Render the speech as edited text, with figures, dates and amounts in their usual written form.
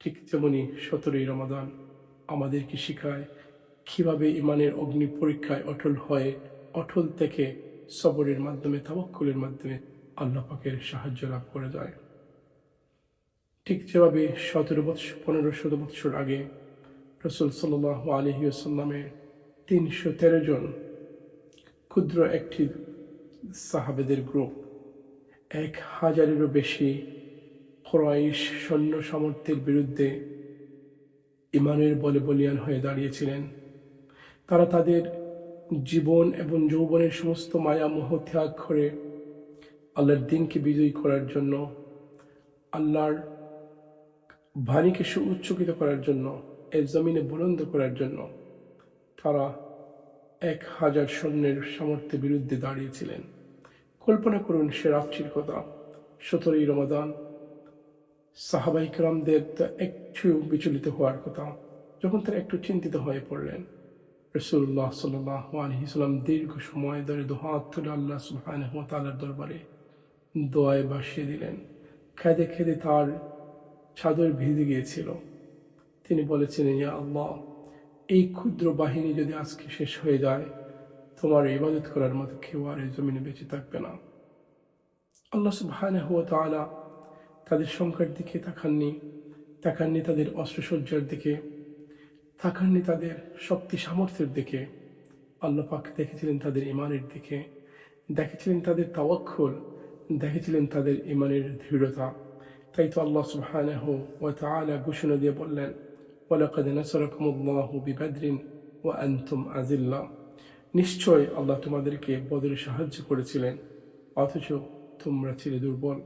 ঠিক তেমনি 17ই রমাদান আমাদেরকে শেখায় কীভাবে ইমানের অগ্নি পরীক্ষায় অটল থেকে সবরের মাধ্যমে, তাওয়াক্কুলের মাধ্যমে আল্লাহ পাকের সাহায্য লাভ করা যায়। ঠিক যেভাবে 15-17 বৎসর আগে রাসূল সাল্লাল্লাহু আলাইহি ওয়াসাল্লামের 313 জন ক্ষুদ্র একটি সাহাবেদের গ্রুপ 1000-এরও বেশি কুরাইশ সৈন্য সামর্থ্যের বিরুদ্ধে ইমানের বলে বলিয়ান হয়ে দাঁড়িয়েছিলেন। তারা তাদের জীবন এবং যৌবনের সমস্ত মায়া মোহ ত্যাগ করে আল্লাহর দ্বীনকে বিজয়ী করার জন্য, আল্লাহর বাণীকে সুউচ্চকিত করার জন্য, এই জমিনে বুলন্দ করার জন্য তারা 1000 সৈন্যের সামর্থ্যের বিরুদ্ধে দাঁড়িয়েছিলেন। কল্পনা করুন সে রাত্রির কথা, 17ই রমাদান। সাহাবাই কেরামদের তো একটু বিচলিত হওয়ার কথা, যখন তারা একটু চিন্তিত হয়ে পড়লেন। রাসূলুল্লাহ সাল্লাল্লাহু আলাইহি ওয়াসাল্লাম দীর্ঘ সময় ধরে দুহাত তুলে আল্লাহ সুবহানাহু ওয়া তাআলার দরবারে দোয়ায় ভাসিয়ে দিলেন। খেদে খেদে তার চাদর ভিজে গিয়েছিল। তিনি বলেছিলেন, ইয়া আল্লাহ, এই ক্ষুদ্র বাহিনী যদি আজকে শেষ হয়ে যায়, তোমার ইবাদত করার মতো কেউ আর এই জমিনে বেঁচে থাকবে না। আল্লাহ সুবহানাহু ওয়া তাআলা তাদের সংখ্যার দিকে তাকাননি তাদের অস্ত্রসজ্জার দিকে, তাকাননি তাদের শক্তি সামর্থ্যের দিকে। আল্লাহ পাক দেখেছিলেন তাদের ইমানের দিকে, দেখেছিলেন তাদের তাওয়াক্কুল, দেখেছিলেন তাদের ইমানের দৃঢ়তা। তাই তো আল্লাহ সুবহানাহু ওয়া তাআলা ঘোষণা দিয়ে বললেন, ওয়ালাকাদ নাসারাকুমুল্লাহু বিবাদরিন ওয়া আনতুম আযিল্লা। নিশ্চয় আল্লাহ তোমাদেরকে বদরে সাহায্য করেছিলেন, অথচ তোমরা ছিলে দুর্বল।